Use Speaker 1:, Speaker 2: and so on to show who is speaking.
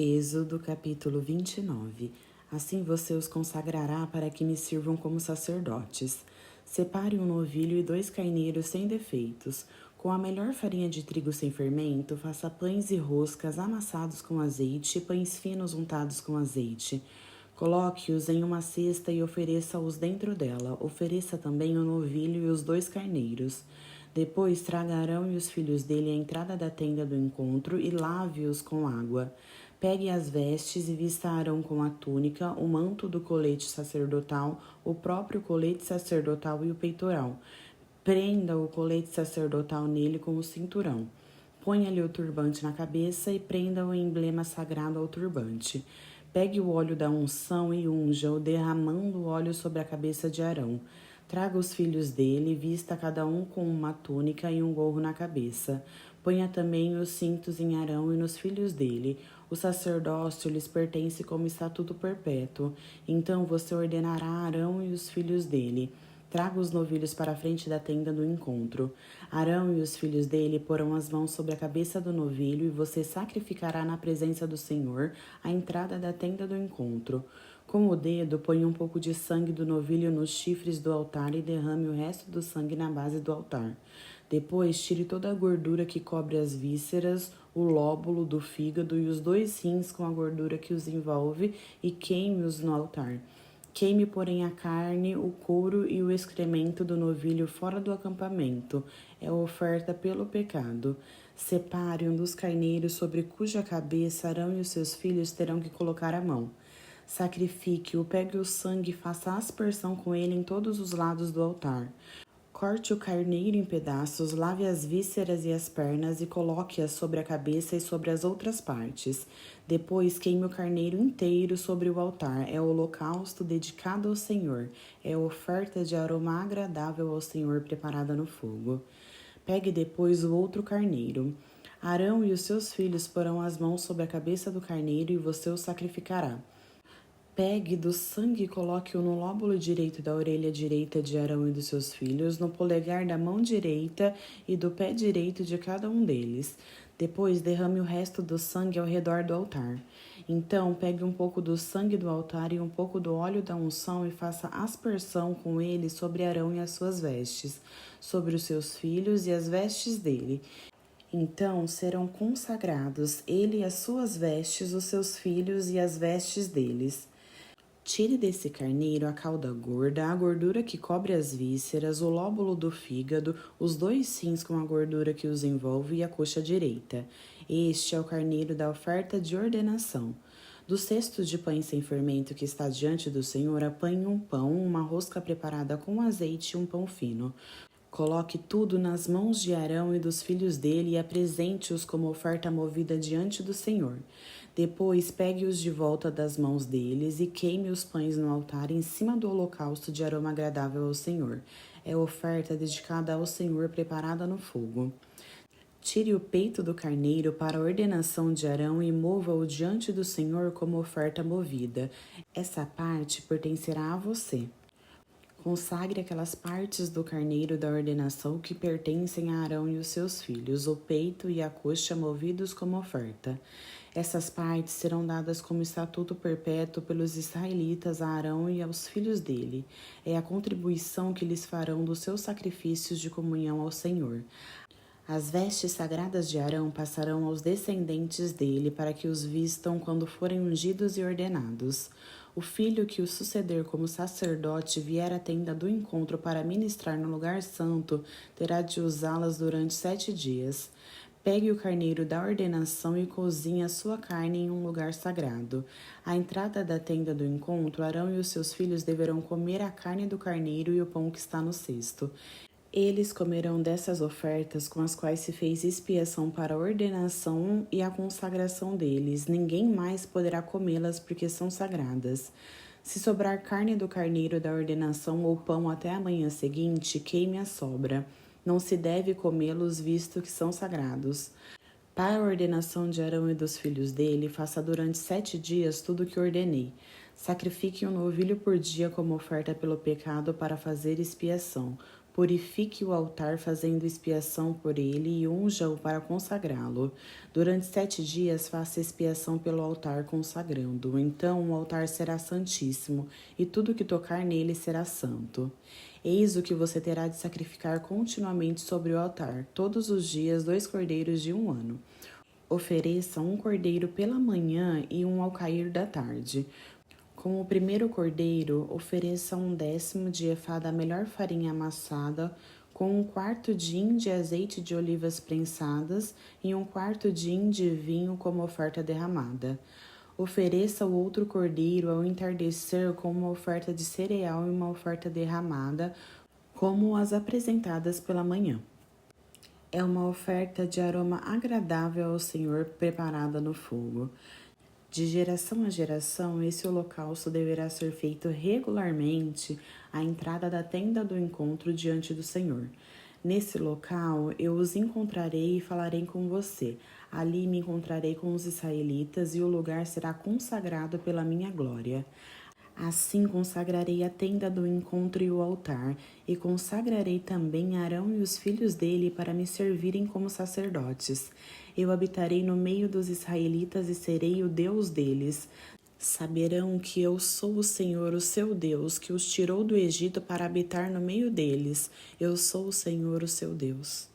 Speaker 1: Êxodo capítulo 29. Assim você os consagrará para que me sirvam como sacerdotes. Separe um novilho e 2 carneiros sem defeitos. Com a melhor farinha de trigo sem fermento, faça pães e roscas amassados com azeite e pães finos untados com azeite. Coloque-os em uma cesta e ofereça-os dentro dela. Ofereça também o novilho e os 2 carneiros. Depois traga Arão e os filhos dele à entrada da tenda do encontro e lave-os com água. Pegue as vestes e vista Arão com a túnica, o manto do colete sacerdotal, o próprio colete sacerdotal e o peitoral. Prenda o colete sacerdotal nele com o cinturão. Ponha-lhe o turbante na cabeça e prenda o emblema sagrado ao turbante. Pegue o óleo da unção e unja-o, derramando o óleo sobre a cabeça de Arão. Traga os filhos dele, vista cada um com uma túnica e um gorro na cabeça. Ponha também os cintos em Arão e nos filhos dele. O sacerdócio lhes pertence como estatuto perpétuo. Então você ordenará a Arão e os filhos dele. Traga os novilhos para a frente da tenda do encontro. Arão e os filhos dele porão as mãos sobre a cabeça do novilho e você sacrificará na presença do Senhor à entrada da tenda do encontro. Com o dedo, põe um pouco de sangue do novilho nos chifres do altar e derrame o resto do sangue na base do altar. Depois, tire toda a gordura que cobre as vísceras, o lóbulo do fígado e os 2 rins com a gordura que os envolve e queime-os no altar. Queime, porém, a carne, o couro e o excremento do novilho fora do acampamento. É oferta pelo pecado. Separe um dos carneiros sobre cuja cabeça Arão e os seus filhos terão que colocar a mão. Sacrifique-o, pegue o sangue e faça aspersão com ele em todos os lados do altar. Corte o carneiro em pedaços, lave as vísceras e as pernas e coloque-as sobre a cabeça e sobre as outras partes. Depois queime o carneiro inteiro sobre o altar. É o holocausto dedicado ao Senhor. É oferta de aroma agradável ao Senhor preparada no fogo. Pegue depois o outro carneiro. Arão e os seus filhos porão as mãos sobre a cabeça do carneiro e você o sacrificará. Pegue do sangue e coloque-o no lóbulo direito da orelha direita de Arão e dos seus filhos, no polegar da mão direita e do pé direito de cada um deles. Depois derrame o resto do sangue ao redor do altar. Então pegue um pouco do sangue do altar e um pouco do óleo da unção e faça aspersão com ele sobre Arão e as suas vestes, sobre os seus filhos e as vestes dele. Então serão consagrados ele e as suas vestes, os seus filhos e as vestes deles. Tire desse carneiro a cauda gorda, a gordura que cobre as vísceras, o lóbulo do fígado, os 2 rins com a gordura que os envolve e a coxa direita. Este é o carneiro da oferta de ordenação. Dos cestos de pães sem fermento que está diante do Senhor, apanhe um pão, uma rosca preparada com azeite e um pão fino. Coloque tudo nas mãos de Arão e dos filhos dele e apresente-os como oferta movida diante do Senhor. Depois pegue-os de volta das mãos deles e queime os pães no altar em cima do holocausto de aroma agradável ao Senhor. É oferta dedicada ao Senhor preparada no fogo. Tire o peito do carneiro para a ordenação de Arão e mova-o diante do Senhor como oferta movida. Essa parte pertencerá a você. Consagre aquelas partes do carneiro da ordenação que pertencem a Arão e os seus filhos, o peito e a coxa movidos como oferta. Essas partes serão dadas como estatuto perpétuo pelos israelitas a Arão e aos filhos dele. É a contribuição que lhes farão dos seus sacrifícios de comunhão ao Senhor. As vestes sagradas de Arão passarão aos descendentes dele para que os vistam quando forem ungidos e ordenados. O filho que o suceder como sacerdote vier à tenda do encontro para ministrar no lugar santo terá de usá-las durante 7 dias. Pegue o carneiro da ordenação e cozinhe a sua carne em um lugar sagrado. À entrada da tenda do encontro, Arão e os seus filhos deverão comer a carne do carneiro e o pão que está no cesto. Eles comerão dessas ofertas com as quais se fez expiação para a ordenação e a consagração deles. Ninguém mais poderá comê-las porque são sagradas. Se sobrar carne do carneiro da ordenação ou pão até a manhã seguinte, queime a sobra. Não se deve comê-los, visto que são sagrados. Para a ordenação de Arão e dos filhos dele, faça durante 7 dias tudo o que ordenei. Sacrifique um novilho por dia como oferta pelo pecado para fazer expiação. Purifique o altar fazendo expiação por ele e unja-o para consagrá-lo. Durante 7 dias faça expiação pelo altar consagrando-o. Então o altar será santíssimo e tudo que tocar nele será santo. Eis o que você terá de sacrificar continuamente sobre o altar, todos os dias 2 cordeiros de 1 ano. Ofereça um cordeiro pela manhã e um ao cair da tarde. Com o primeiro cordeiro, ofereça 1/10 de efá da melhor farinha amassada, com 1/4 de hin de azeite de olivas prensadas e 1/4 de hin de vinho como oferta derramada. Ofereça o outro cordeiro ao entardecer com uma oferta de cereal e uma oferta derramada, como as apresentadas pela manhã. É uma oferta de aroma agradável ao Senhor preparada no fogo. De geração a geração, esse holocausto deverá ser feito regularmente à entrada da tenda do encontro diante do Senhor. Nesse local eu os encontrarei e falarei com você. Ali me encontrarei com os israelitas e o lugar será consagrado pela minha glória. Assim consagrarei a tenda do encontro e o altar, e consagrarei também Arão e os filhos dele para me servirem como sacerdotes. Eu habitarei no meio dos israelitas e serei o Deus deles. Saberão que eu sou o Senhor, o seu Deus, que os tirou do Egito para habitar no meio deles. Eu sou o Senhor, o seu Deus.